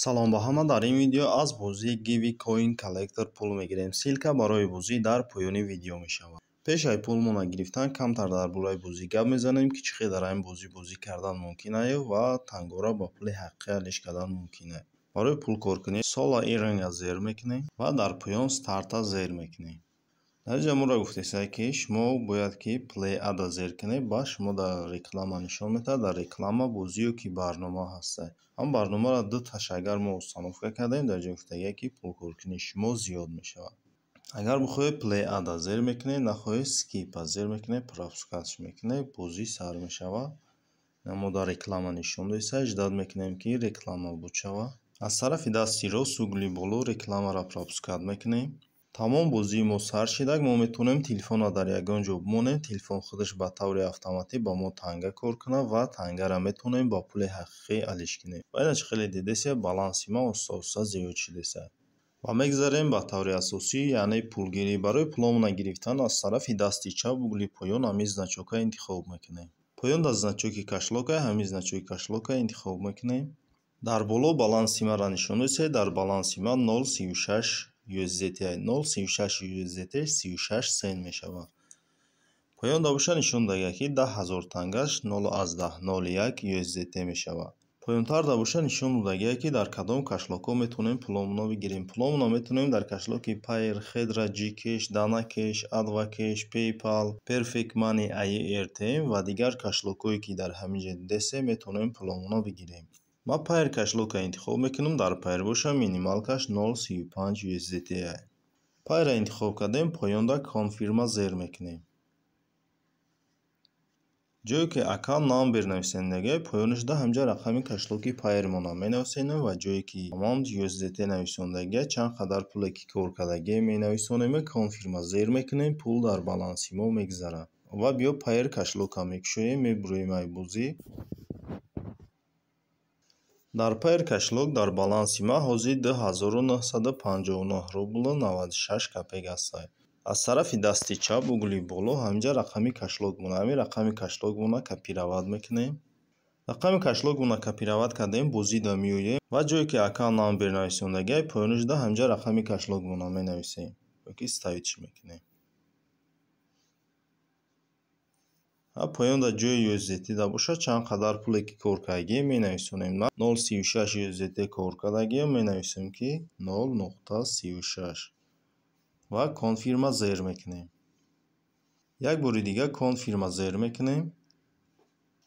салом ба ҳама. дар ин видео аз бозии Givi Coin Collector пул мегирем. силка барои бозӣ дар поёни видео мешавад. пешай пулмона гирифтан камтар дар бораи бозӣ гап мезанем ки чӣ қадар ин бозӣ кардан мумкин аю ва тангора ба пули ҳақиқӣ алиш кардан мумкин аю. барои пул кор кунем сола иринга зер мекунем ва дар поён старта зер мекунем. дар ҷа мура гуфтесай ки шумо бояд ки play ада зер кунед, ба шумо дар реклама нишон метавад. дар реклама бозию ки барнома ҳастай. ҳам барномаро ду таш агар мо установка кардем, дар ҷа гуфтагия ки пулкоркунии шумо зиёд мешавад. агар бихоҳед play ада зер мекунед, нахоҳед skip зер мекунед, пропускаш мекунед, бозӣ сар мешавад. мо дар реклама нишон десай, ждат мекунем ки реклама буд шавад. аз тарафи дасти рост угли боло рекламаро пропускат мекунем. тамом бозии мо сар шидак, мо метавонем телефонро дар ягон ҷо бимонем, телефон худаш ба таври автоматӣ ба мо танга кор кунад ва тангара метавонем ба пули ҳақиқӣ алиш кунем. ва иначи хеле дидеся баланси ма оста зиёд шидеса. ва мегзарем ба таври асосӣ, яъне пулгирӣ. барои пуломона гирифтан аз тарафи дасти чап угли поён ҳамин значока интихоб мекунем. поён дар значоки кашлока, ҳамин значоки кашлока интихоб мекунем. дар боло баланси маро нишон десед. дар баланси ма 0.36 USDT 0.36 USDT 36 сент мешавад. поён дабоша нишон дага ки 10,000 тангаш 0.01 USDT мешавад. поёнтар дабоша нишон дага ки дар кадом кашлоко метавонем пуломона бигирем. пуломона метавонем дар кашлоки Payer, Hedra, Gcash, Danacash, Advocash, PayPal, Perfect Money, AirTM ва дигар кашлокое ки дар ҳамин ҷо дидеса метавонем пуломона бигирем. ма Payer кашлока интихоб мекунам. дар Payer боша минимал каш 0.35 USDT ай. Payer интихоб кардем, поёнда конфирма зер мекунем. ҷое ки аккаунт номер нависем дага, поёнишда ҳамҷа рақами кашлоки Payer мона менависем ва ҷое ки amount USDT нависондага чанд қадар пуле ки кор кардага менависонем, конфирма зер мекунем, пул дар баланси мо мегзарад. ва биё Payer кашлока мекушоем, мебуроем ай бозӣ. дар Payer кашлок дар баланси ма ҳозир 2959 рубл 96 копейк ҳастад. аз тарафи дасти чап угли боло ҳамҷа рақами кашлок мона. ҳамин рақами кашлок мона копировать мекунем. рақами кашлок мона копировать кардем, бозида меоем ва ҷое ки аккаунт номер нависондага поёнишда ҳамҷа рақами кашлок мона менависем. ёки ставитш мекунем. поёнда ҷои USDT дабоша чанд қадар пуле ки кор кардагӣ менависонем. 0.36 USDT кор кардагӣ менависем ки 0.36 ва конфирма зер мекунем. як бори дига конфирма зер мекунем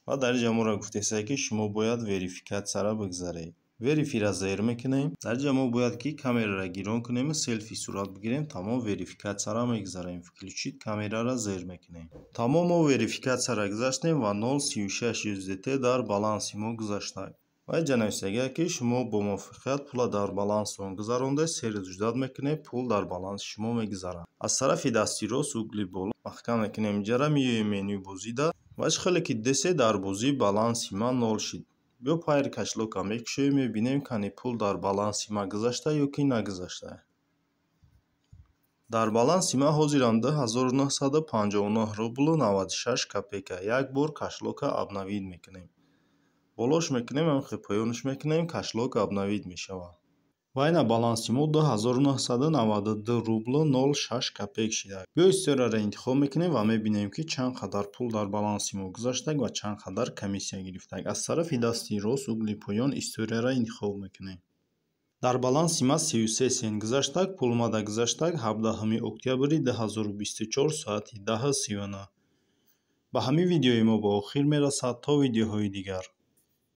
ва дар ҷа моро гуфтесай ки шумо бояд верификатсияро бигзаред. верифира зер мекунем. дар ҷа мо бояд ки камераро гирон кунем, селфи сурат бигирем. тамом верификатсияро мегзарем. включит камераро зер мекунем. тамом мо верификатсияро гузаштем ва 0.36 USDT дар баланси мо гузаштаг. ва ин ҷа нависага ки шумо бо муваффақият пула дар балансон гузаронда, се рӯз ждат мекунед, пул дар баланси шумо мегзарад. аз тарафи дасти рост угли боло маҳкам мекунем. ҷара меоем менюи бозида ва хеле ки десе дар бозӣ баланси ма 0 шид. биё Payer кашлока мекушоем, мебинем кани пул дар баланси ма гузашта ё ки нагузашта. дар баланси ма ҳозирам 2959 рубл 96 копейка. як бор кашлока обновид мекунем. болош мекунем, амхе поёниш мекунем, кашлок обновид мешавад. ва ина баланси мо 2992 рубл 06 копейк шида. биё историяро интихоб мекунем ва мебинем ки чанд қадар пул дар баланси мо гузаштаг ва чанд қадар комиссия гирифтаг. аз тарафи дасти рост угли поён историяро интихоб мекунем. дар баланси ма 33 сент гузаштаг. пулма да гузаштаг 17 октябри 2024 соати 10:39. ба ҳамин видеои мо ба охир мерасад. то видеоҳои дигар.